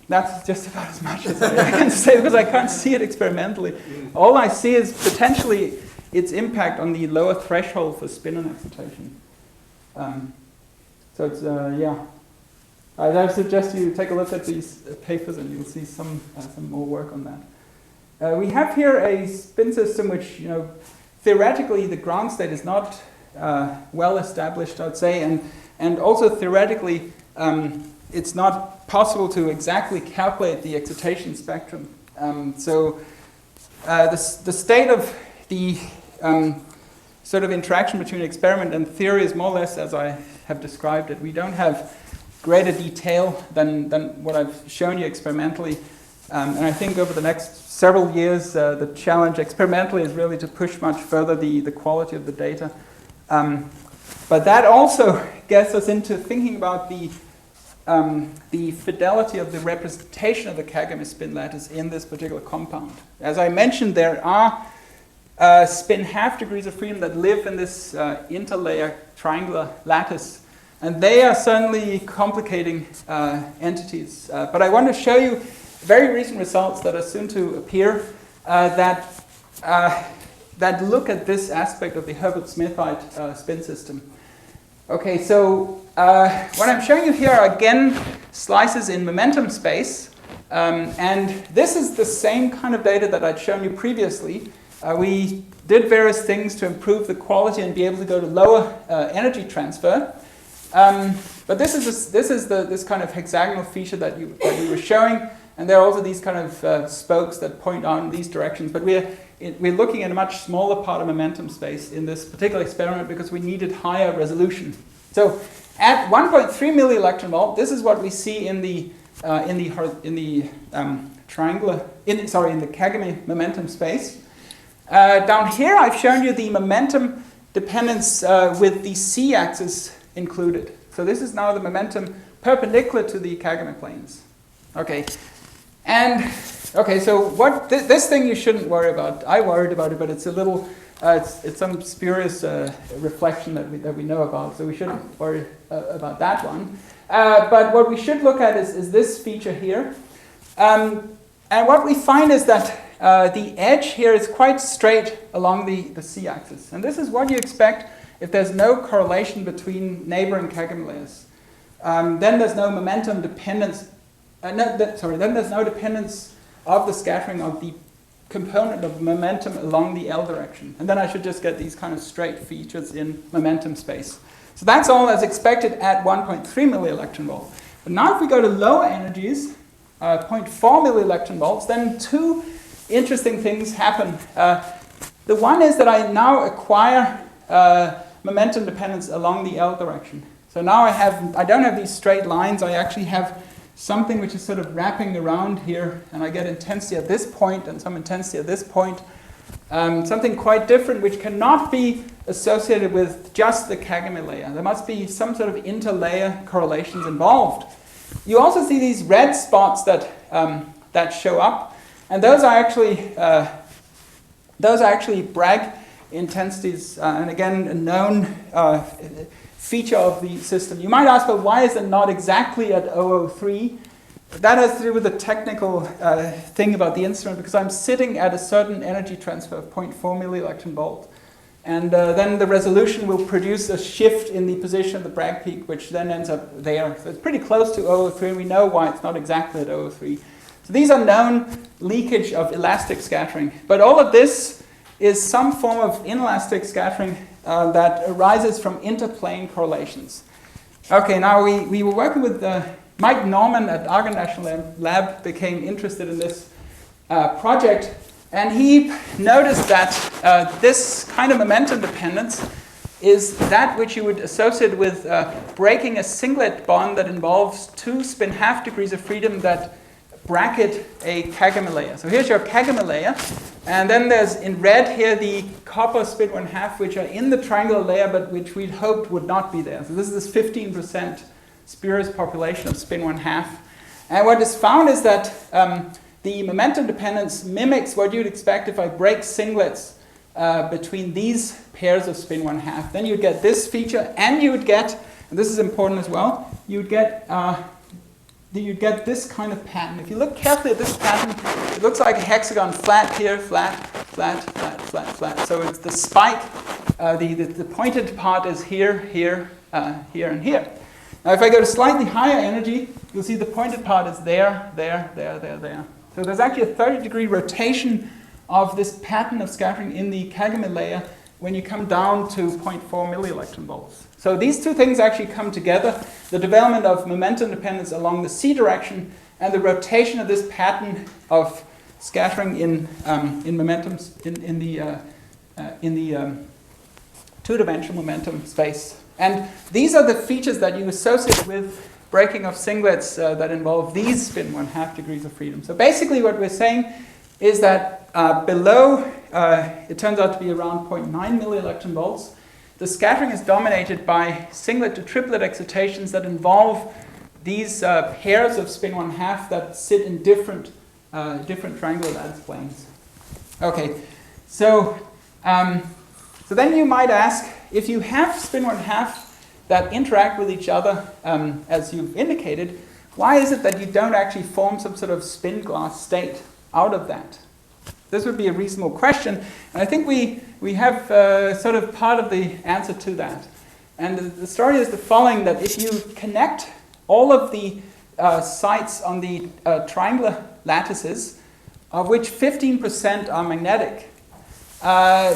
That's just about as much as I can say because I can't see it experimentally. All I see is potentially its impact on the lower threshold for spin-on excitation. So it's, yeah. I suggest you take a look at these papers and you'll see some more work on that. We have here a spin system which, theoretically the ground state is not well established, I'd say, and also theoretically it's not possible to exactly calculate the excitation spectrum. So the state of the sort of interaction between experiment and theory is more or less as I have described it. We don't have greater detail than what I've shown you experimentally. And I think over the next several years, the challenge experimentally is really to push much further the quality of the data. But that also gets us into thinking about the fidelity of the representation of the kagome spin lattice in this particular compound. As I mentioned, there are spin half degrees of freedom that live in this interlayer triangular lattice. And they are certainly complicating entities. But I want to show you very recent results that are soon to appear that look at this aspect of the Herbert-Smithite spin system. Okay, so what I'm showing you here are again slices in momentum space. And this is the same kind of data that I'd shown you previously. We did various things to improve the quality and be able to go to lower energy transfer. But this is this kind of hexagonal feature that we were showing, and there are also these kind of spokes that point out in these directions. But we're looking at a much smaller part of momentum space in this particular experiment because we needed higher resolution. So at 1.3 millielectron volt, this is what we see in the kagome momentum space. Down here, I've shown you the momentum dependence with the c-axis included. So this is now the momentum perpendicular to the kagome planes. Okay, and okay, so what this thing you shouldn't worry about. I worried about it, but it's a little, it's some spurious reflection that we know about. So we shouldn't worry about that one. But what we should look at is this feature here, and what we find is that the edge here is quite straight along the c-axis, and this is what you expect if there's no correlation between neighboring kagome layers. Then there's no momentum dependence. Then there's no dependence of the scattering of the component of momentum along the L direction. And then I should just get these kind of straight features in momentum space. So that's all as expected at 1.3 millielectron volt. But now if we go to lower energies, 0.4 millielectron volts, then two interesting things happen. The one is that I now acquire momentum dependence along the L direction. So now I don't have these straight lines. I actually have something which is sort of wrapping around here, and I get intensity at this point and some intensity at this point. Something quite different which cannot be associated with just the kagome layer. There must be some sort of interlayer correlations involved. You also see these red spots that show up, and those are actually Bragg intensities, and again a known feature of the system. You might ask, well, why is it not exactly at 003? That has to do with the technical thing about the instrument, because I'm sitting at a certain energy transfer of 0.4 millielectron volt. And then the resolution will produce a shift in the position of the Bragg peak, which then ends up there. So it's pretty close to 003, and we know why it's not exactly at 003. So these are known leakage of elastic scattering. But all of this is some form of inelastic scattering that arises from interplane correlations. Okay, now we were working with Mike Norman at Argonne National Lab became interested in this project, and he noticed that this kind of momentum dependence is that which you would associate with breaking a singlet bond that involves two spin half degrees of freedom that bracket a kagome layer. So here's your kagome layer, and then there's in red here the copper spin 1/2, which are in the triangular layer, but which we'd hoped would not be there. So this is this 15% spurious population of spin 1/2. And what is found is that the momentum dependence mimics what you'd expect if I break singlets between these pairs of spin 1/2. Then you'd get this feature, and you would get, and this is important as well, you'd get you get this kind of pattern. If you look carefully at this pattern, it looks like a hexagon, flat here, flat, flat, flat, flat, flat. So it's the spike, the pointed part is here, here, here, and here. Now if I go to slightly higher energy, you'll see the pointed part is there, there, there, there, there. So there's actually a 30-degree rotation of this pattern of scattering in the kagome layer when you come down to 0.4 millielectron volts. So these two things actually come together, the development of momentum dependence along the C direction and the rotation of this pattern of scattering in momentums in the two-dimensional momentum space. And these are the features that you associate with breaking of singlets that involve these spin 1/2 degrees of freedom. So basically what we're saying is that below, it turns out to be around 0.9 millielectron volts, the scattering is dominated by singlet to triplet excitations that involve these pairs of spin 1/2 that sit in different triangular lattice planes. Okay, so then you might ask, if you have spin 1/2 that interact with each other, as you've indicated, why is it that you don't actually form some sort of spin glass state out of that? This would be a reasonable question, and I think we have sort of part of the answer to that. And the story is the following, that if you connect all of the sites on the triangular lattices, of which 15% are magnetic,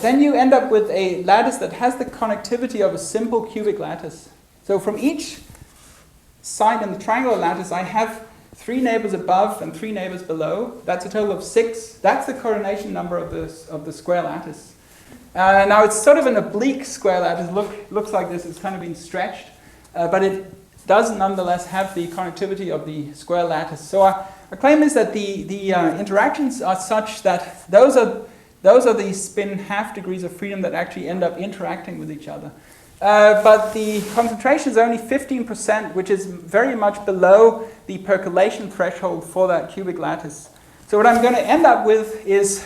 then you end up with a lattice that has the connectivity of a simple cubic lattice. So from each side in the triangular lattice, I have 3 neighbors above and 3 neighbors below. That's a total of 6. That's the coordination number of the square lattice. Now it's sort of an oblique square lattice. Looks like this. It's kind of been stretched, but it does nonetheless have the connectivity of the square lattice. So our claim is that the interactions are such that those are the spin 1/2 degrees of freedom that actually end up interacting with each other. But the concentration is only 15%, which is very much below the percolation threshold for that cubic lattice. So what I'm going to end up with is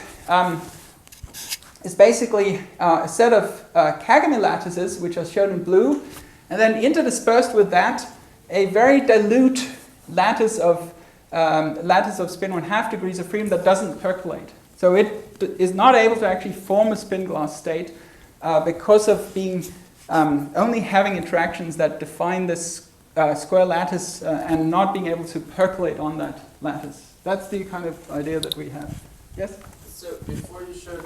basically a set of kagome lattices, which are shown in blue, and then interdispersed with that, a very dilute lattice of spin 1/2 degrees of freedom that doesn't percolate. So it is not able to actually form a spin glass state because of being only having interactions that define this square lattice and not being able to percolate on that lattice. That's the kind of idea that we have. Yes? So before you showed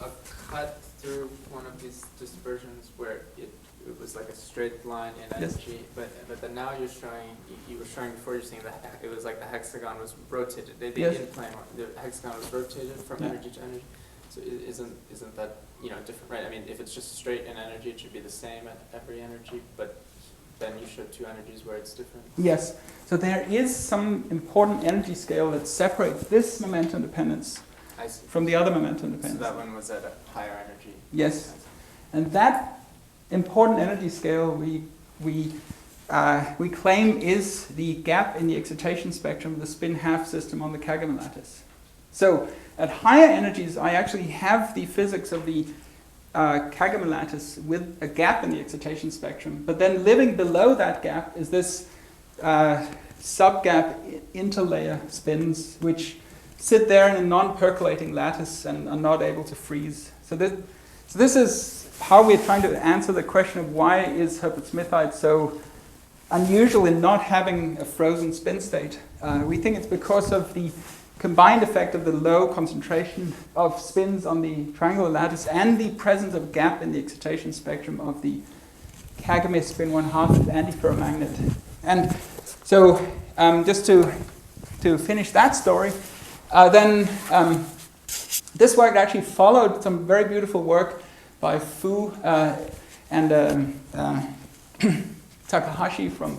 a cut through one of these dispersions where it was like a straight line in energy, yes. but then now you're showing, you were showing before, you're saying that it was like the hexagon was rotated. Yes. The hexagon was rotated from energy to energy. So isn't that different, right? I mean, if it's just straight in energy, it should be the same at every energy, but then you showed 2 energies where it's different. Yes. So there is some important energy scale that separates this momentum dependence from the other momentum dependence. So that one was at a higher energy. Yes. And that important energy scale we claim is the gap in the excitation spectrum of the spin 1/2 system on the kagome lattice. So at higher energies, I actually have the physics of the kagome lattice with a gap in the excitation spectrum, but then living below that gap is this sub-gap interlayer spins, which sit there in a non-percolating lattice and are not able to freeze. So this is how we're trying to answer the question of why is Herpert-Smithite so unusual in not having a frozen spin state. We think it's because of the combined effect of the low concentration of spins on the triangular lattice and the presence of gap in the excitation spectrum of the kagome spin 1/2 antiferromagnet. And so just to finish that story, then this work actually followed some very beautiful work by V₂O₂ and Takahashi from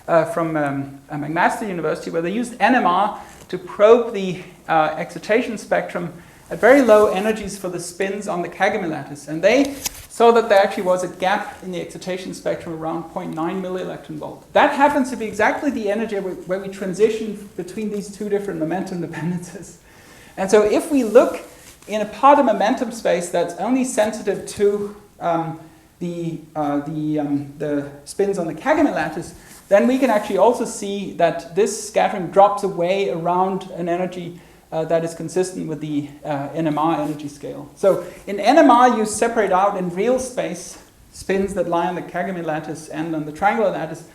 Princeton University, where they used NMR to probe the excitation spectrum at very low energies for the spins on the kagome lattice. And they saw that there actually was a gap in the excitation spectrum around 0.9 millielectron volt. That happens to be exactly the energy where we transition between these two different momentum dependencies. And so if we look in a part of momentum space that's only sensitive to the spins on the kagome lattice, then we can actually also see that this scattering drops away around an energy that is consistent with the NMR energy scale. So in NMR, you separate out in real space spins that lie on the kagome lattice and on the triangular lattice.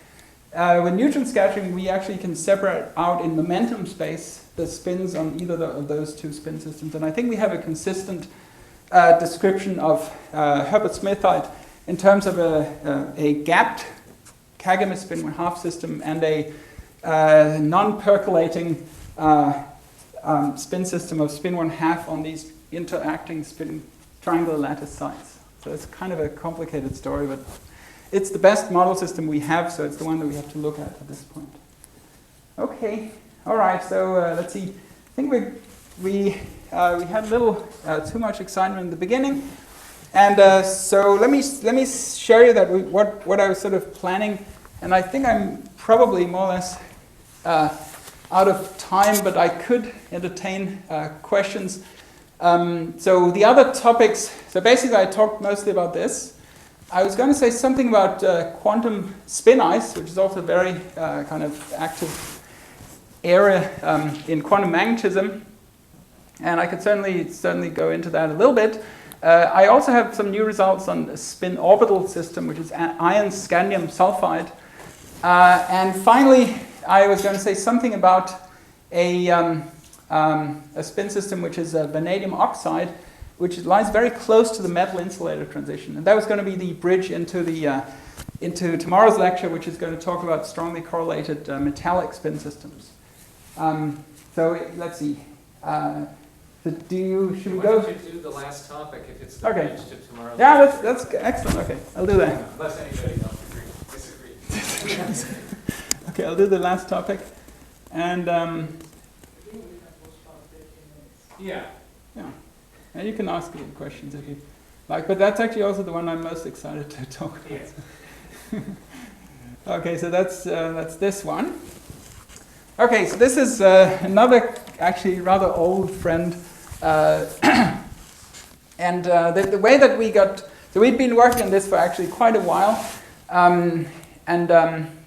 With neutron scattering, we actually can separate out in momentum space the spins on either of those two spin systems. And I think we have a consistent description of Herbert-Smithite in terms of a gapped kagome spin 1/2 system and a non-percolating spin system of spin 1/2 on these interacting spin triangular lattice sites. So it's kind of a complicated story, but it's the best model system we have, so it's the one that we have to look at this point. Okay, all right. So let's see. I think we had a little too much excitement in the beginning, and so let me show you that what I was sort of planning, and I think I'm probably more or less out of time, but I could entertain questions. So the other topics. So basically, I talked mostly about this. I was going to say something about quantum spin ice, which is also a very kind of active area in quantum magnetism, and I could certainly go into that a little bit. I also have some new results on a spin orbital system, which is iron scandium sulfide, and finally, I was going to say something about a spin system which is vanadium oxide, which lies very close to the metal insulator transition. And that was going to be the bridge into into tomorrow's lecture, which is going to talk about strongly correlated metallic spin systems. So let's see. Should we go? Why don't you do the last topic if it's the bridge to tomorrow's lecture? Yeah, that's excellent. Okay, I'll do that. Unless anybody else disagree. Okay, I'll do the last topic. And yeah. And you can ask me questions if you like, but that's actually also the one I'm most excited to talk about. Yeah. Okay, so that's this one. Okay, so this is another actually rather old friend, and the way that we got, so we've been working on this for actually quite a while, and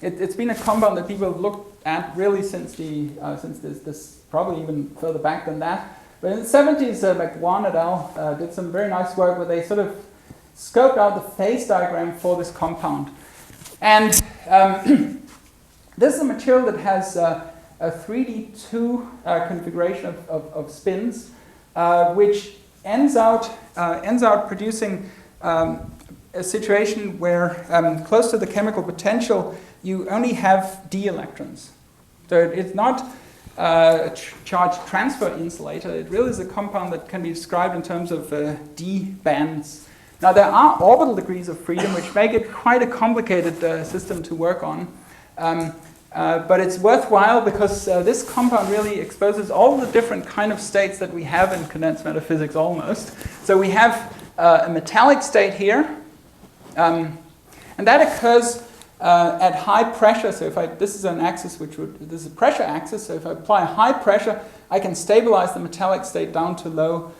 it's been a compound that people have looked at really since this probably even further back than that. But in the 70s, Wang et al. Did some very nice work where they sort of scoped out the phase diagram for this compound. And this is a material that has a 3D2 configuration of spins, which ends out producing a situation where close to the chemical potential, you only have d electrons. So it's not a charge transfer insulator. It really is a compound that can be described in terms of d bands. Now there are orbital degrees of freedom, which make it quite a complicated system to work on. But it's worthwhile because this compound really exposes all the different kind of states that we have in condensed matter physics almost. So we have a metallic state here, and that occurs at high pressure. So this is an axis this is a pressure axis. So if I apply high pressure, I can stabilize the metallic state down to low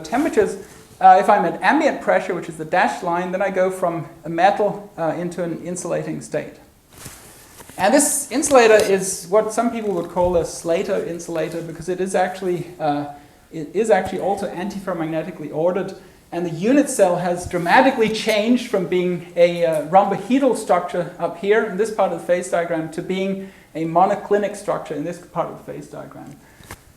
temperatures. If I'm at ambient pressure, which is the dashed line, then I go from a metal into an insulating state. And this insulator is what some people would call a Slater insulator because it is actually also antiferromagnetically ordered. And the unit cell has dramatically changed from being a rhombohedral structure up here in this part of the phase diagram to being a monoclinic structure in this part of the phase diagram.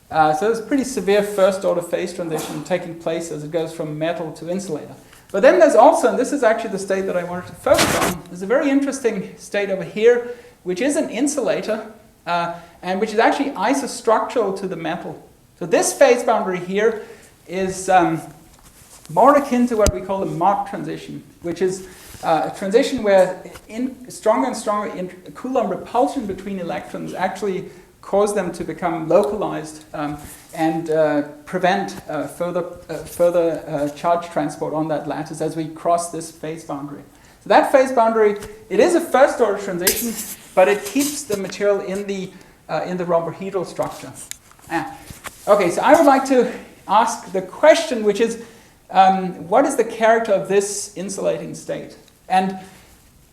So there's a pretty severe first order phase transition taking place as it goes from metal to insulator. But then there's also, and this is actually the state that I wanted to focus on, there's a very interesting state over here, which is an insulator, and which is actually isostructural to the metal. So this phase boundary here is more akin to what we call the Mott transition, which is a transition where stronger and stronger Coulomb repulsion between electrons actually cause them to become localized and prevent further charge transport on that lattice as we cross this phase boundary. So that phase boundary, it is a first order transition, but it keeps the material in the rhombohedral structure. Okay, so I would like to ask the question, which is, what is the character of this insulating state? And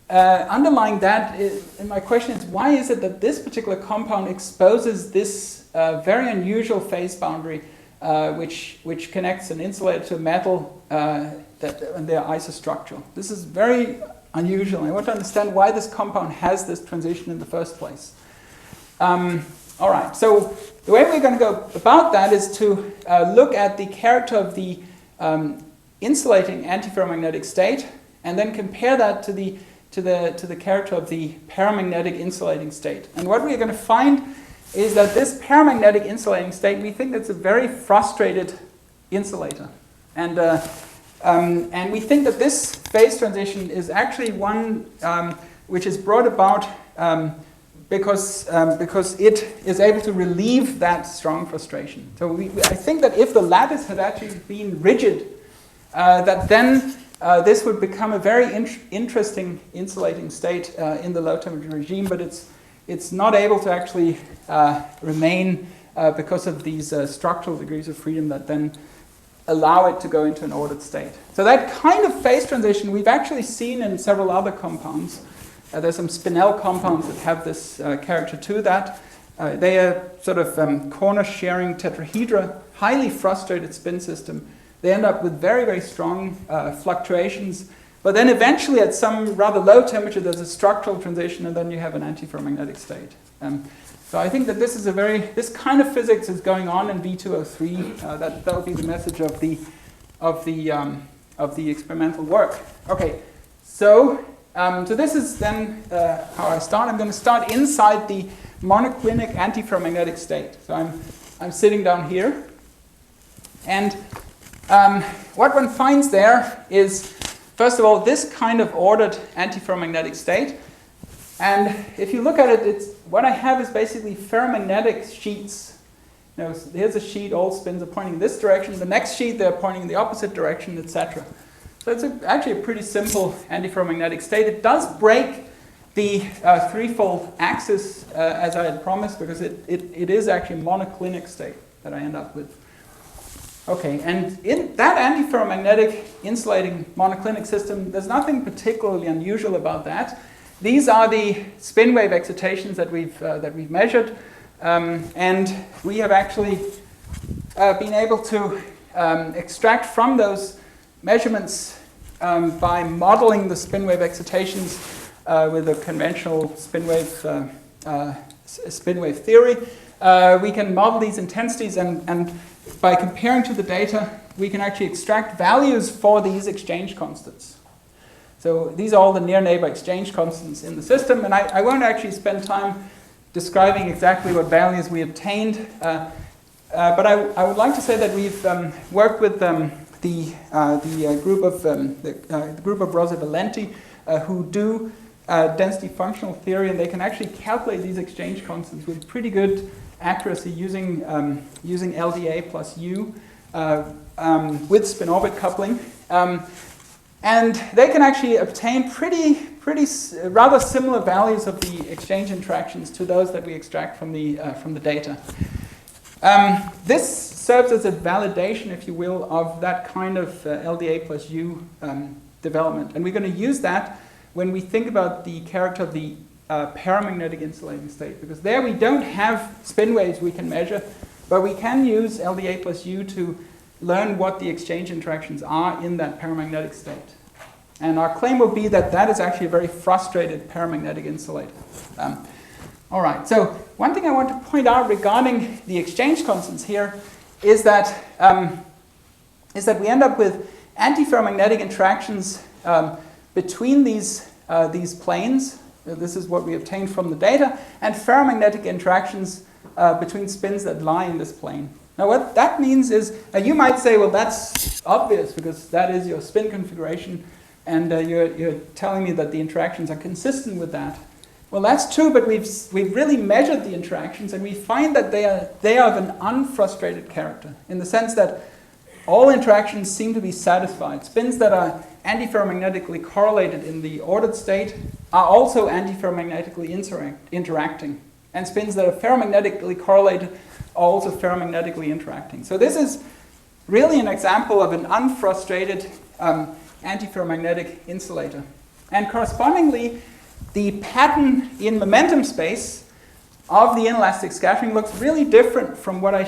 underlying that, in my question is, why is it that this particular compound exposes this very unusual phase boundary, which connects an insulator to a metal, and they're isostructural? This is very unusual. I want to understand why this compound has this transition in the first place. All right, so the way we're going to go about that is to look at the character of the insulating antiferromagnetic state, and then compare that to the character of the paramagnetic insulating state. And what we're going to find is that this paramagnetic insulating state, we think that's a very frustrated insulator, and we think that this phase transition is actually one which is brought about because it is able to relieve that strong frustration. So I think that if the lattice had actually been rigid, that then this would become a very interesting insulating state in the low temperature regime, but it's not able to actually remain because of these structural degrees of freedom that then allow it to go into an ordered state. So that kind of phase transition we've actually seen in several other compounds. There's some spinel compounds that have this character to that. They are sort of corner-sharing tetrahedra, highly frustrated spin system. They end up with very, very strong fluctuations. But then eventually at some rather low temperature, there's a structural transition, and then you have an antiferromagnetic state. So I think that this is this kind of physics is going on in V₂O₃. That will be the message of the experimental work. Okay, so this is then how I start. I'm going to start inside the monoclinic antiferromagnetic state. So I'm sitting down here, and what one finds there is, first of all, this kind of ordered antiferromagnetic state. And if you look at it, what I have is basically ferromagnetic sheets. You know, so here's a sheet, all spins are pointing in this direction. The next sheet, they're pointing in the opposite direction, etc. So it's actually a pretty simple antiferromagnetic state. It does break the threefold axis, as I had promised, because it is actually a monoclinic state that I end up with. Okay, and in that antiferromagnetic insulating monoclinic system, there's nothing particularly unusual about that. These are the spin wave excitations that we've measured, and we have actually been able to extract from those measurements by modeling the spin wave excitations with a conventional spin wave theory. We can model these intensities, and by comparing to the data, we can actually extract values for these exchange constants. So these are all the near-neighbor exchange constants in the system, and I won't actually spend time describing exactly what values we obtained, but I would like to say that we've worked with the group of Rosa Valenti who do density functional theory, and they can actually calculate these exchange constants with pretty good accuracy using LDA plus U with spin-orbit coupling. And they can actually obtain pretty rather similar values of the exchange interactions to those that we extract from the data. This serves as a validation, if you will, of that kind of LDA plus U development. And we're going to use that when we think about the character of the paramagnetic insulating state, because there we don't have spin waves we can measure, but we can use LDA plus U to learn what the exchange interactions are in that paramagnetic state. And our claim will be that that is actually a very frustrated paramagnetic insulator. All right, so one thing I want to point out regarding the exchange constants here is that we end up with antiferromagnetic interactions between these planes. This is what we obtained from the data, and ferromagnetic interactions between spins that lie in this plane. Now what that means is, you might say, well, that's obvious because that is your spin configuration, and you're telling me that the interactions are consistent with that. Well, that's true, but we've really measured the interactions, and we find that they are of an unfrustrated character, in the sense that all interactions seem to be satisfied. Spins that are antiferromagnetically correlated in the ordered state are also antiferromagnetically interacting. And spins that are ferromagnetically correlated are also ferromagnetically interacting. So this is really an example of an unfrustrated antiferromagnetic insulator. And correspondingly, the pattern in momentum space of the inelastic scattering looks really different from what I showed